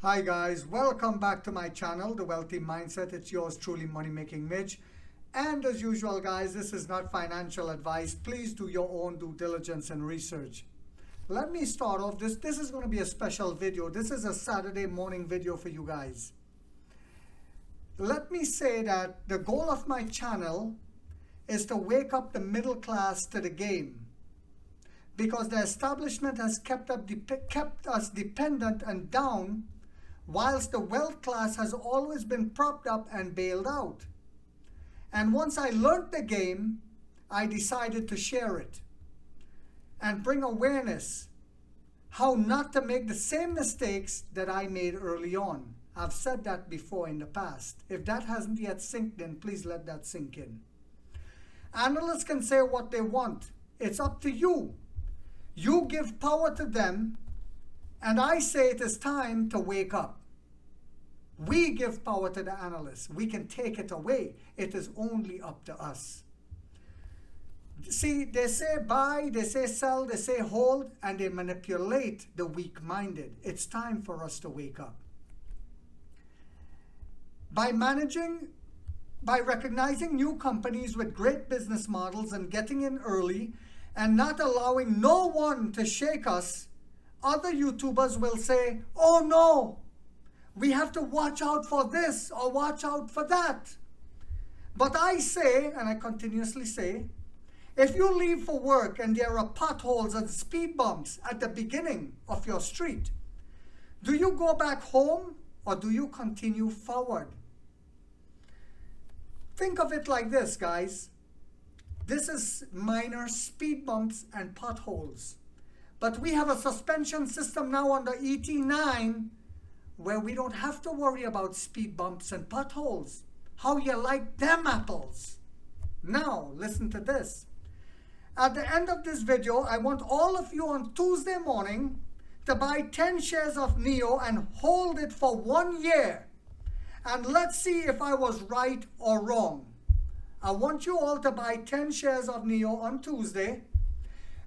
Hi guys, welcome back to my channel, The Wealthy Mindset. It's yours truly, Money Making Mitch. And as usual guys, this is not financial advice. Please do your own due diligence and research. Let me start off. This is going to be a special video. This is a Saturday morning video for you guys. Let me say that the goal of my channel is to wake up the middle class to the game. Because the establishment has kept us dependent and down, whilst the wealth class has always been propped up and bailed out. And once I learned the game, I decided to share it and bring awareness how not to make the same mistakes that I made early on. I've said that before in the past. If that hasn't yet sinked in, please let that sink in. Analysts can say what they want. It's up to you. You give power to them, and I say it is time to wake up. We give power to the analysts. We can take it away. It is only up to us. See, they say buy, they say sell, they say hold, and they manipulate the weak-minded. It's time for us to wake up. By recognizing new companies with great business models and getting in early, and not allowing no one to shake us, other YouTubers will say, oh no, we have to watch out for this or watch out for that. But I say, and I continuously say, if you leave for work and there are potholes and speed bumps at the beginning of your street, do you go back home or do you continue forward? Think of it like this, guys. This is minor speed bumps and potholes. But we have a suspension system now on the ET9 where we don't have to worry about speed bumps and potholes. How you like them apples? Now, listen to this. At the end of this video, I want all of you on Tuesday morning to buy 10 shares of NEO and hold it for 1 year. And let's see if I was right or wrong. I want you all to buy 10 shares of NEO on Tuesday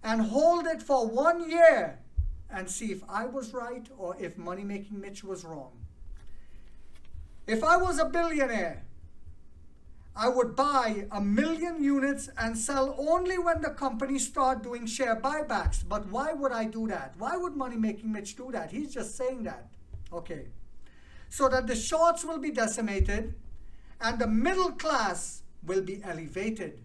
and hold it for 1 year and see if I was right or if Money Making Mitch was wrong. If I was a billionaire, I would buy 1 million units and sell only when the company start doing share buybacks. But why would I do that? Why would Money Making Mitch do that? He's just saying that. Okay. So that the shorts will be decimated and the middle class will be elevated.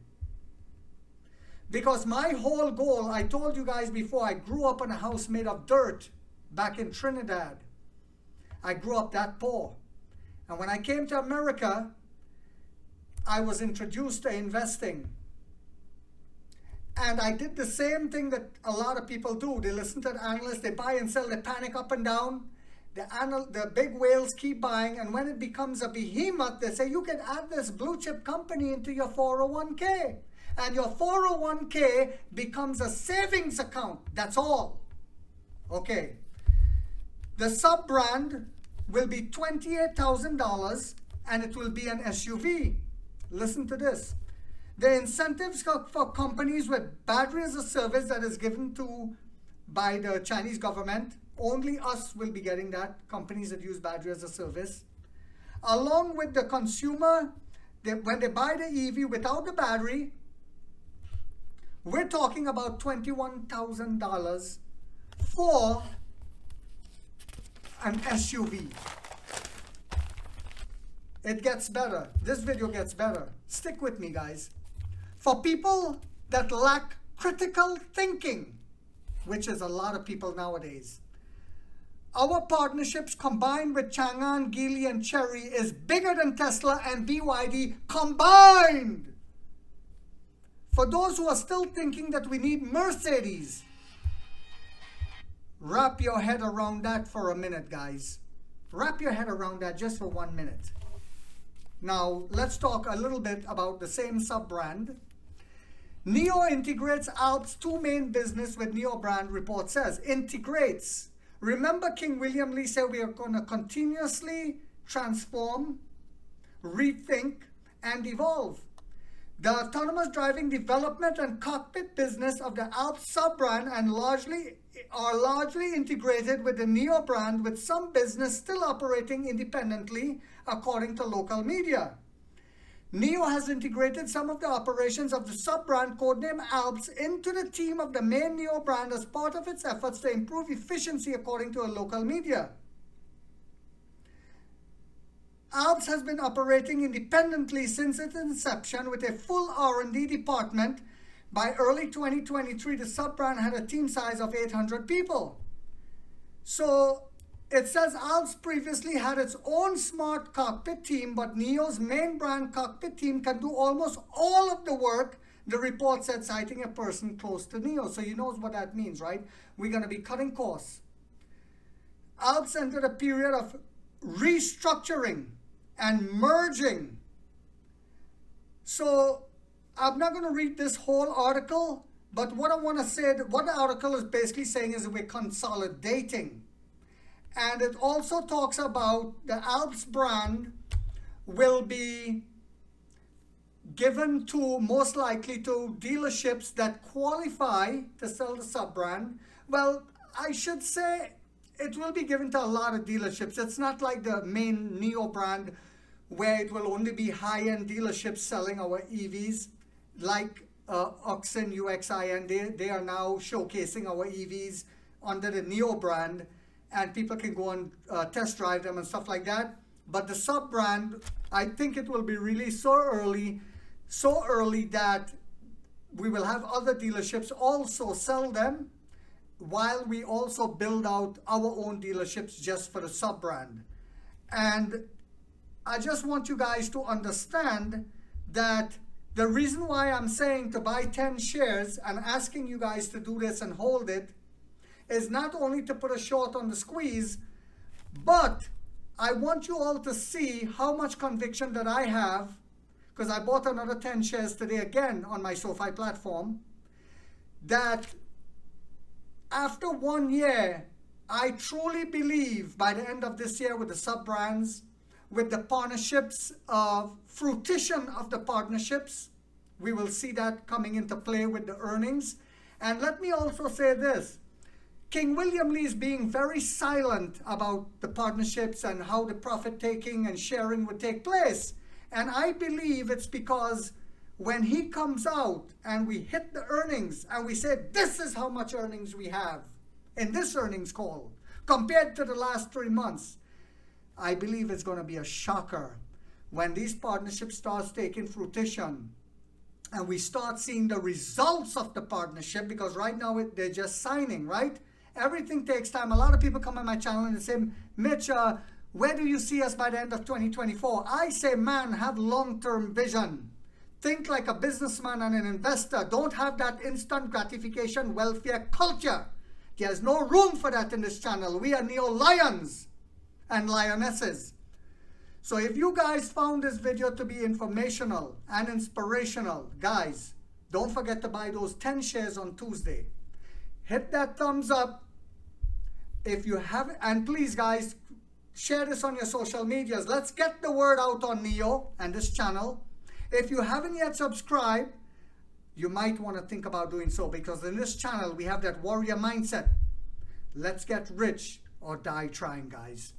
Because my whole goal, I told you guys before, I grew up in a house made of dirt back in Trinidad. I grew up that poor. And when I came to America, I was introduced to investing. And I did the same thing that a lot of people do. They listen to the analysts, they buy and sell, they panic up and down. The big whales keep buying, and when it becomes a behemoth, they say, you can add this blue chip company into your 401k. And your 401k becomes a savings account. That's all. Okay. The Subbrand will be $28,000 and it will be an SUV. Listen to this. The incentives for companies with battery as a service that is given to by the Chinese government, only us will be getting that, companies that use battery as a service. Along with the consumer, when they buy the EV without the battery, we're talking about $21,000 for an SUV. It gets better. This video gets better. Stick with me, guys. For people that lack critical thinking, which is a lot of people nowadays, our partnerships combined with Chang'an, Geely, and Chery is bigger than Tesla and BYD combined. For those who are still thinking that we need Mercedes, wrap your head around that for a minute, guys. Wrap your head around that just for 1 minute. Now, let's talk a little bit about the same sub-brand. NEO integrates Alp's two main business with NEO brand, report says. Integrates. Remember King William Lee said we are going to continuously transform, rethink, and evolve. The autonomous driving development and cockpit business of the Alps sub-brand and are largely integrated with the NIO brand, with some business still operating independently according to local media. NIO has integrated some of the operations of the sub-brand codename Alps into the team of the main NIO brand as part of its efforts to improve efficiency according to a local media. Alps has been operating independently since its inception with a full R&D department. By early 2023, the sub-brand had a team size of 800 people. So it says Alps previously had its own smart cockpit team, but NIO's main brand cockpit team can do almost all of the work, the report said, citing a person close to NIO. So you know what that means, right? We're going to be cutting costs. Alps entered a period of restructuring and merging. So I'm not going to read this whole article, but what I want to say, what the article is basically saying is we're consolidating. And it also talks about the Alps brand will be given to, most likely to, dealerships that qualify to sell the sub-brand. Well, I should say it will be given to a lot of dealerships. It's not like the main NIO brand where it will only be high-end dealerships selling our EVs, like Oxen, UXIN. They are now showcasing our EVs under the NIO brand, and people can go and test drive them and stuff like that. But the sub-brand, I think it will be released so early that we will have other dealerships also sell them, while we also build out our own dealerships just for the sub-brand. And I just want you guys to understand that the reason why I'm saying to buy 10 shares and asking you guys to do this and hold it is not only to put a short on the squeeze, but I want you all to see how much conviction that I have, because I bought another 10 shares today again on my SoFi platform, that after 1 year, I truly believe by the end of this year with the sub-brands, with the partnerships, fruition of the partnerships, we will see that coming into play with the earnings. And let me also say this. King William Lee is being very silent about the partnerships and how the profit taking and sharing would take place. And I believe it's because when he comes out and we hit the earnings and we say, this is how much earnings we have in this earnings call compared to the last 3 months, I believe it's going to be a shocker when these partnerships start taking fruition and we start seeing the results of the partnership, because right now they're just signing, right? Everything takes time. A lot of people come on my channel and say, Mitch, where do you see us by the end of 2024? I say, man, have long-term vision. Think like a businessman and an investor. Don't have that instant gratification welfare culture. There's no room for that in this channel. We are neo-lions and lionesses. So if you guys found this video to be informational and inspirational, guys, don't forget to buy those 10 shares on Tuesday. Hit that thumbs up if you haven't, and please guys, share this on your social medias. Let's get the word out on NIO and this channel. If you haven't yet subscribed, you might want to think about doing so, because in this channel we have that warrior mindset. Let's get rich or die trying, guys.